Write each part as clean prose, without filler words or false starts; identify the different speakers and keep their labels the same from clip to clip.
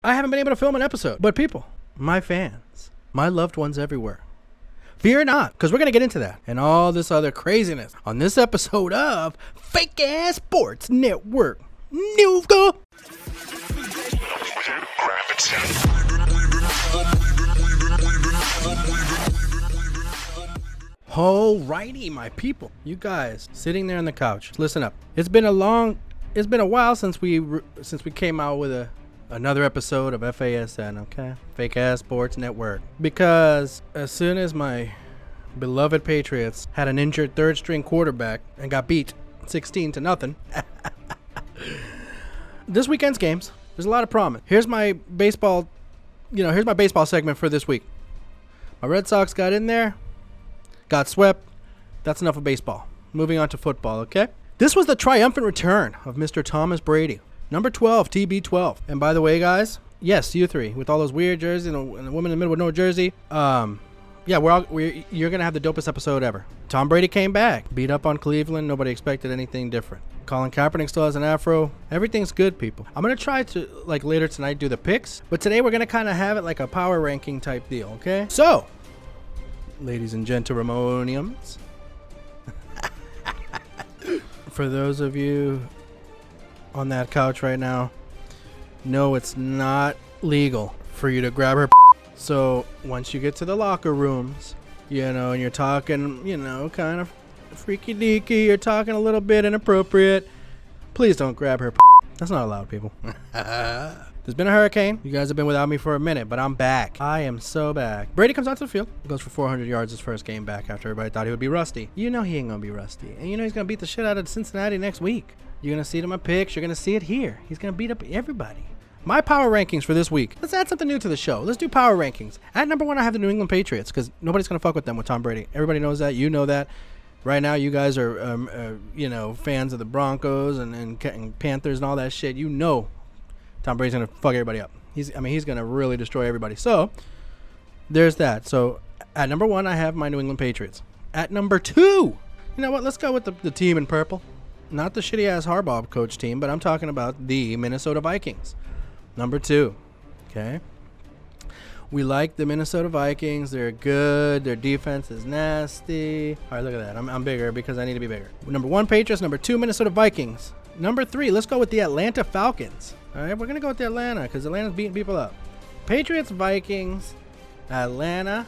Speaker 1: I haven't been able to film an episode. But people, my fans, my loved ones everywhere, fear not, because we're going to get into that and all this other craziness on this episode of Fake Ass Sports Network. Newsco. Alrighty, my people. You guys sitting there on the couch, listen up. It's been a while since we came out with another episode of FASN, okay? Fake Ass Sports Network. Because as soon as my beloved Patriots had an injured third string quarterback and got beat 16-0, this weekend's games, there's a lot of promise. Here's my baseball segment for this week. My Red Sox got in there, got swept. That's enough of baseball. Moving on to football, okay? This was the triumphant return of Mr. Thomas Brady. Number 12, TB12. And by the way, guys, yes, you three, with all those weird jerseys and the woman in the middle with no jersey, you're going to have the dopest episode ever. Tom Brady came back, beat up on Cleveland. Nobody expected anything different. Colin Kaepernick still has an afro. Everything's good, people. I'm going to try to, later tonight, do the picks. But today we're going to kind of have it like a power ranking type deal, okay? So, ladies and gentlemen, for those of you on that couch right now, no, it's not legal for you to grab her. So once you get to the locker rooms, and you're talking, kind of freaky deaky, you're talking a little bit inappropriate, please don't grab her. That's not allowed, people. There's been a hurricane. You guys have been without me for a minute, but I'm back. I am so back. Brady comes out to the field, goes for 400 yards his first game back after everybody thought he would be rusty. You know he ain't gonna be rusty. And you know he's gonna beat the shit out of Cincinnati next week. You're gonna see it in my picks. You're gonna see it here. He's gonna beat up everybody. My power rankings for this week. Let's add something new to the show. Let's do power rankings. At number 1, I have the New England Patriots because nobody's gonna fuck with them with Tom Brady. Everybody knows that. You know that. Right now, you guys are, fans of the Broncos and Panthers and all that shit. You know Tom Brady's gonna fuck everybody up. He's gonna really destroy everybody. So there's that. So at number 1, I have my New England Patriots. At number 2, you know what? Let's go with the team in purple. Not the shitty ass Harbaugh coach team, but I'm talking about the Minnesota Vikings. Number 2. Okay. We like the Minnesota Vikings. They're good. Their defense is nasty. All right, look at that. I'm bigger because I need to be bigger. Number 1, Patriots. Number 2, Minnesota Vikings. Number 3, let's go with the Atlanta Falcons. All right, we're going to go with the Atlanta because Atlanta's beating people up. Patriots, Vikings, Atlanta,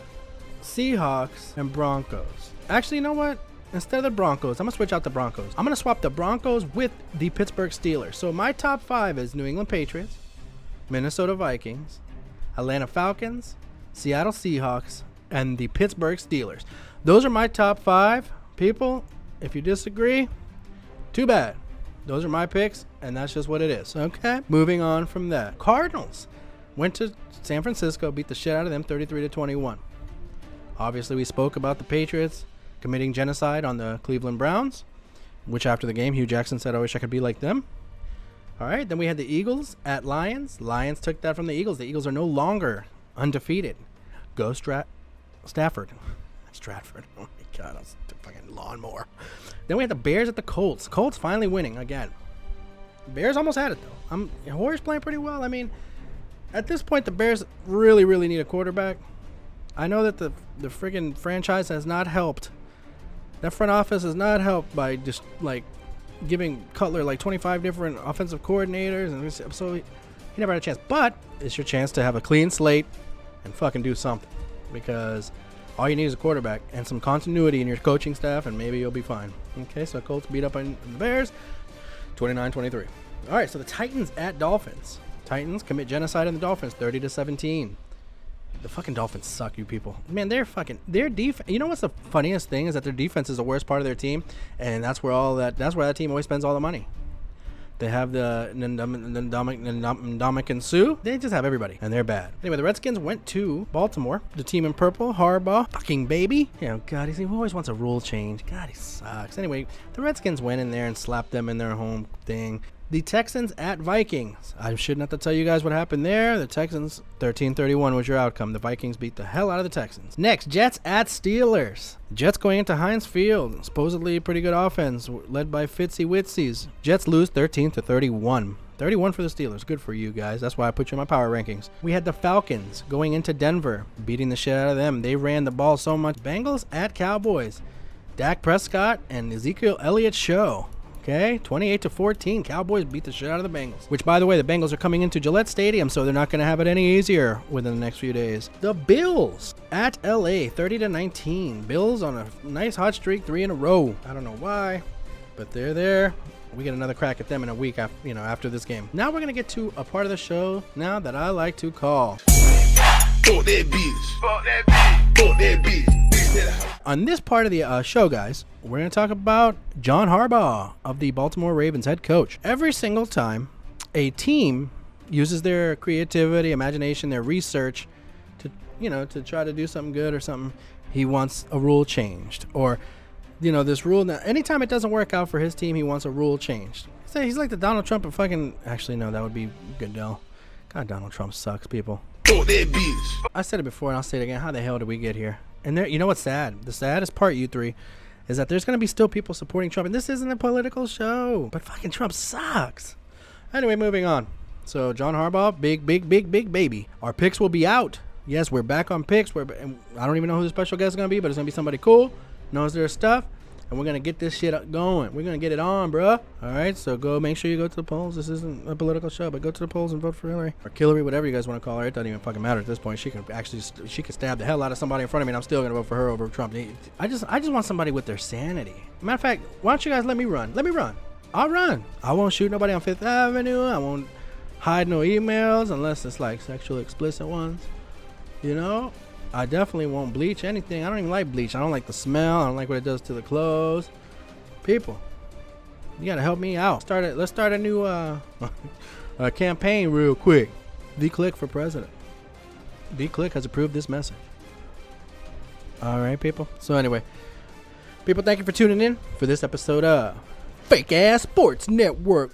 Speaker 1: Seahawks, and Broncos. Actually, you know what? Instead of the Broncos, I'm going to switch out the Broncos. I'm going to swap the Broncos with the Pittsburgh Steelers. So my top 5 is New England Patriots, Minnesota Vikings, Atlanta Falcons, Seattle Seahawks, and the Pittsburgh Steelers. Those are my top 5. People, if you disagree, too bad. Those are my picks, and that's just what it is. Okay? Moving on from that. Cardinals went to San Francisco, beat the shit out of them 33-21. Obviously, we spoke about the Patriots committing genocide on the Cleveland Browns, which after the game, Hugh Jackson said, I wish I could be like them. All right, then we had the Eagles at Lions. Lions took that from the Eagles. The Eagles are no longer undefeated. Go Stafford. Stratford. Oh, my God. That's a fucking lawnmower. Then we had the Bears at the Colts. Colts finally winning again. Bears almost had it, though. Warriors playing pretty well. I mean, at this point, the Bears really, really need a quarterback. I know that the friggin' franchise has not helped. That front office has not helped by just, giving Cutler 25 different offensive coordinators, and so he never had a chance. But it's your chance to have a clean slate and fucking do something, because all you need is a quarterback and some continuity in your coaching staff, and maybe you'll be fine. Okay, so Colts beat up on the Bears 29-23. All right, so the Titans at Dolphins. Titans commit genocide on the Dolphins 30-17. The fucking Dolphins suck, you people. Man, their defense. You know what's the funniest thing is that their defense is the worst part of their team, and that's where that team always spends all the money. They have the Ndamukong Suh. They just have everybody, and they're bad. Anyway, the Redskins went to Baltimore. The team in purple, Harbaugh, fucking baby. God, he always wants a rule change. God, he sucks. Anyway, the Redskins went in there and slapped them in their home thing. The Texans at Vikings. I shouldn't have to tell you guys what happened there. The Texans, 13-31 was your outcome. The Vikings beat the hell out of the Texans. Next, Jets at Steelers. Jets going into Heinz Field. Supposedly a pretty good offense, led by Fitzy Witzies. Jets lose 13-31. 31 for the Steelers. Good for you guys. That's why I put you in my power rankings. We had the Falcons going into Denver, beating the shit out of them. They ran the ball so much. Bengals at Cowboys. Dak Prescott and Ezekiel Elliott show. Okay, 28-14. Cowboys beat the shit out of the Bengals. Which, by the way, the Bengals are coming into Gillette Stadium, so they're not going to have it any easier within the next few days. The Bills at LA, 30-19. Bills on a nice hot streak, 3 in a row. I don't know why, but they're there. We get another crack at them in a week after this game. Now we're going to get to a part of the show now that I like to call. On this part of the show, guys, we're going to talk about John Harbaugh of the Baltimore Ravens, head coach. Every single time a team uses their creativity, imagination, their research to try to do something good or something, he wants a rule changed. Or, this rule. Now, anytime it doesn't work out for his team, he wants a rule changed. He's like the Donald Trump of fucking... Actually, no, that would be Goodell. God, Donald Trump sucks, people. I said it before and I'll say it again. How the hell did we get here? And you know what's sad? The saddest part, you three, is that there's going to be still people supporting Trump. And this isn't a political show. But fucking Trump sucks. Anyway, moving on. So, John Harbaugh, big baby. Our picks will be out. Yes, we're back on picks. And I don't even know who the special guest is going to be, but it's going to be somebody cool, knows their stuff. And we're going to get this shit going. We're going to get it on, bruh. All right, so make sure you go to the polls. This isn't a political show, but go to the polls and vote for Hillary. Or Hillary, whatever you guys want to call her. It doesn't even fucking matter at this point. She can stab the hell out of somebody in front of me, and I'm still going to vote for her over Trump. I just want somebody with their sanity. Matter of fact, why don't you guys let me run? Let me run. I'll run. I won't shoot nobody on Fifth Avenue. I won't hide no emails unless it's like sexually explicit ones. I definitely won't bleach anything. I don't even like bleach. I don't like the smell. I don't like what it does to the clothes. People, you gotta help me out. Let's start a new campaign real quick. D-Click for president. D-Click has approved this message. All right, people. So anyway, people, thank you for tuning in for this episode of Fake Ass Sports Network.